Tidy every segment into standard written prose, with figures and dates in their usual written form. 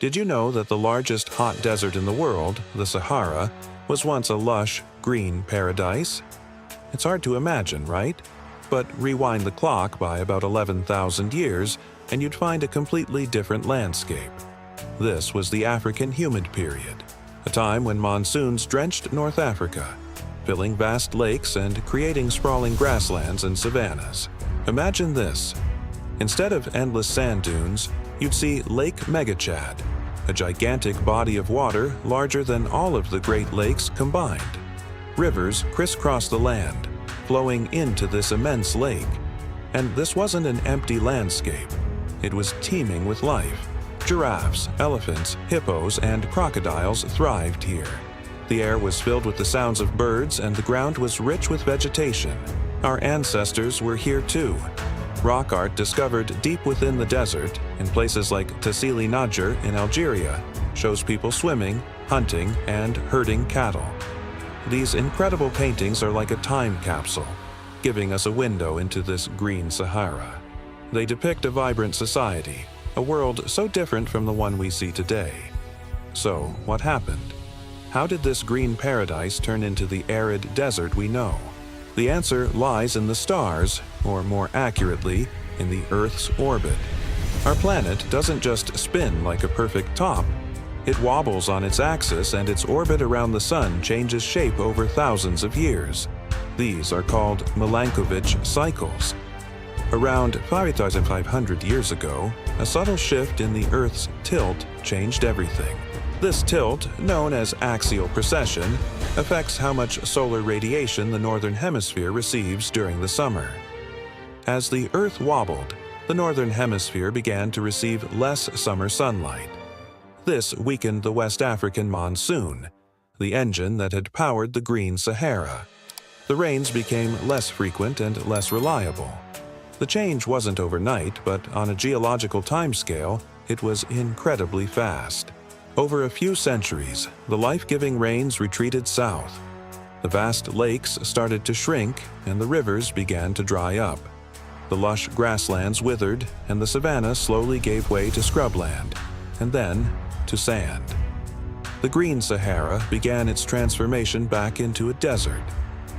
Did you know that the largest hot desert in the world, the Sahara, was once a lush, green paradise? It's hard to imagine, right? But rewind the clock by about 11,000 years, and you'd find a completely different landscape. This was the African humid period, a time when monsoons drenched North Africa, filling vast lakes and creating sprawling grasslands and savannas. Imagine this. Instead of endless sand dunes, you'd see Lake Megachad, a gigantic body of water larger than all of the Great Lakes combined. Rivers crisscross the land, flowing into this immense lake. And this wasn't an empty landscape. It was teeming with life. Giraffes, elephants, hippos, and crocodiles thrived here. The air was filled with the sounds of birds, and the ground was rich with vegetation. Our ancestors were here too. Rock art discovered deep within the desert, in places like Tassili Nadjer in Algeria, shows people swimming, hunting, and herding cattle. These incredible paintings are like a time capsule, giving us a window into this green Sahara. They depict a vibrant society, a world so different from the one we see today. So, what happened? How did this green paradise turn into the arid desert we know? The answer lies in the stars, or more accurately, in the Earth's orbit. Our planet doesn't just spin like a perfect top. It wobbles on its axis, and its orbit around the Sun changes shape over thousands of years. These are called Milankovitch cycles. Around 5,500 years ago, a subtle shift in the Earth's tilt changed everything. This tilt, known as axial precession, affects how much solar radiation the northern hemisphere receives during the summer. As the Earth wobbled, the northern hemisphere began to receive less summer sunlight. This weakened the West African monsoon, the engine that had powered the green Sahara. The rains became less frequent and less reliable. The change wasn't overnight, but on a geological timescale, it was incredibly fast. Over a few centuries, the life-giving rains retreated south. The vast lakes started to shrink, and the rivers began to dry up. The lush grasslands withered, and the savanna slowly gave way to scrubland, and then to sand. The green Sahara began its transformation back into a desert.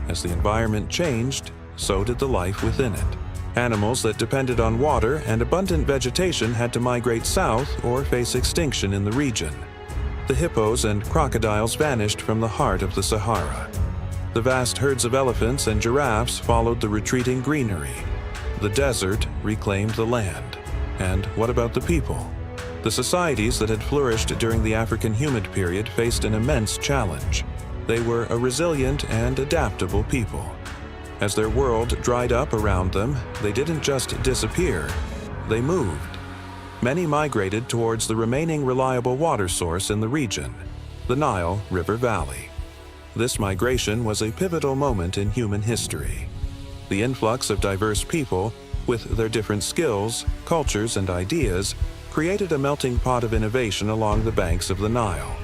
As the environment changed, so did the life within it. Animals that depended on water and abundant vegetation had to migrate south or face extinction in the region. The hippos and crocodiles vanished from the heart of the Sahara. The vast herds of elephants and giraffes followed the retreating greenery. The desert reclaimed the land. And what about the people? The societies that had flourished during the African humid period faced an immense challenge. They were a resilient and adaptable people. As their world dried up around them, they didn't just disappear, they moved. Many migrated towards the remaining reliable water source in the region, the Nile River Valley. This migration was a pivotal moment in human history. The influx of diverse people, with their different skills, cultures, and ideas, created a melting pot of innovation along the banks of the Nile.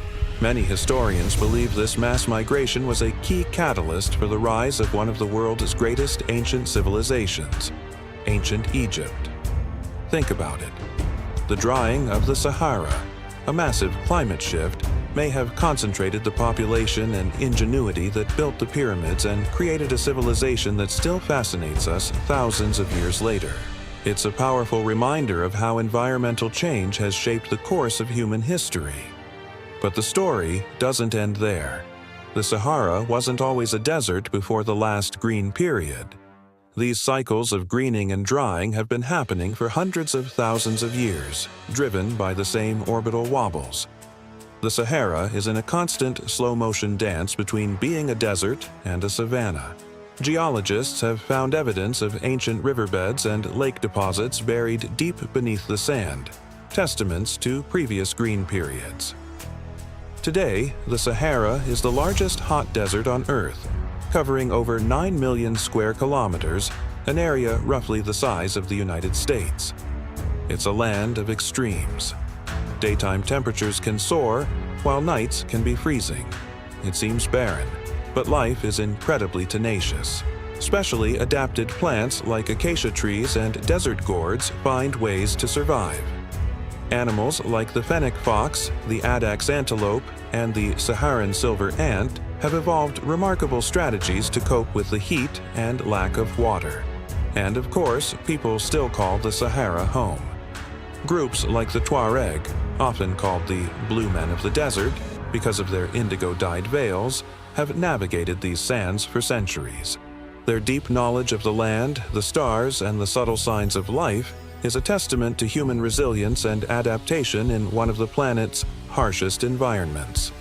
Many historians believe this mass migration was a key catalyst for the rise of one of the world's greatest ancient civilizations, ancient Egypt. Think about it. The drying of the Sahara, a massive climate shift, may have concentrated the population and ingenuity that built the pyramids and created a civilization that still fascinates us thousands of years later. It's a powerful reminder of how environmental change has shaped the course of human history. But the story doesn't end there. The Sahara wasn't always a desert before the last green period. These cycles of greening and drying have been happening for hundreds of thousands of years, driven by the same orbital wobbles. The Sahara is in a constant slow-motion dance between being a desert and a savanna. Geologists have found evidence of ancient riverbeds and lake deposits buried deep beneath the sand, testaments to previous green periods. Today, the Sahara is the largest hot desert on Earth, covering over 9 million square kilometers, an area roughly the size of the United States. It's a land of extremes. Daytime temperatures can soar, while nights can be freezing. It seems barren, but life is incredibly tenacious. Specially adapted plants like acacia trees and desert gourds find ways to survive. Animals like the fennec fox, the addax antelope, and the Saharan silver ant have evolved remarkable strategies to cope with the heat and lack of water. And of course, people still call the Sahara home. Groups like the Tuareg, often called the Blue Men of the Desert because of their indigo-dyed veils, have navigated these sands for centuries. Their deep knowledge of the land, the stars, and the subtle signs of life is a testament to human resilience and adaptation in one of the planet's harshest environments.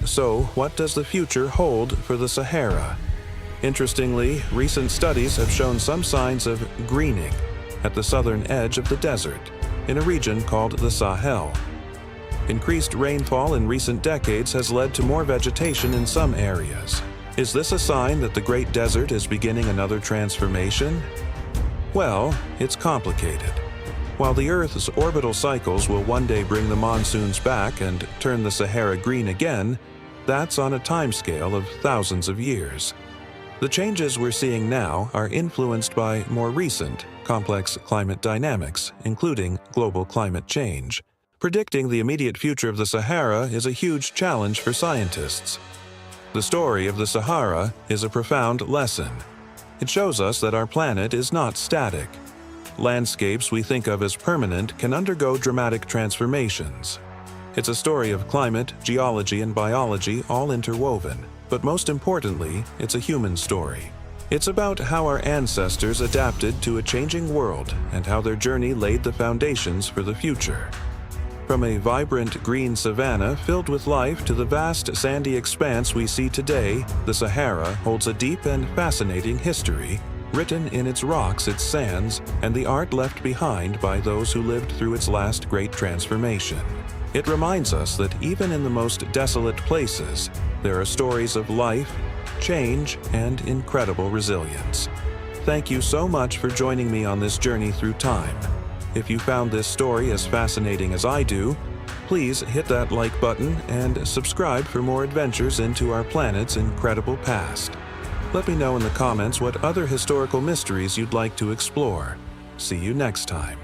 So, what does the future hold for the Sahara? Interestingly, recent studies have shown some signs of greening at the southern edge of the desert, in a region called the Sahel. Increased rainfall in recent decades has led to more vegetation in some areas. Is this a sign that the Great Desert is beginning another transformation? Well, it's complicated. While the Earth's orbital cycles will one day bring the monsoons back and turn the Sahara green again, that's on a timescale of thousands of years. The changes we're seeing now are influenced by more recent, complex climate dynamics, including global climate change. Predicting the immediate future of the Sahara is a huge challenge for scientists. The story of the Sahara is a profound lesson. It shows us that our planet is not static. Landscapes we think of as permanent can undergo dramatic transformations. It's a story of climate, geology, and biology all interwoven. But most importantly, it's a human story. It's about how our ancestors adapted to a changing world and how their journey laid the foundations for the future. From a vibrant green savanna filled with life to the vast sandy expanse we see today, the Sahara holds a deep and fascinating history, written in its rocks, its sands, and the art left behind by those who lived through its last great transformation. It reminds us that even in the most desolate places, there are stories of life, change, and incredible resilience. Thank you so much for joining me on this journey through time. If you found this story as fascinating as I do, please hit that like button and subscribe for more adventures into our planet's incredible past. Let me know in the comments what other historical mysteries you'd like to explore. See you next time.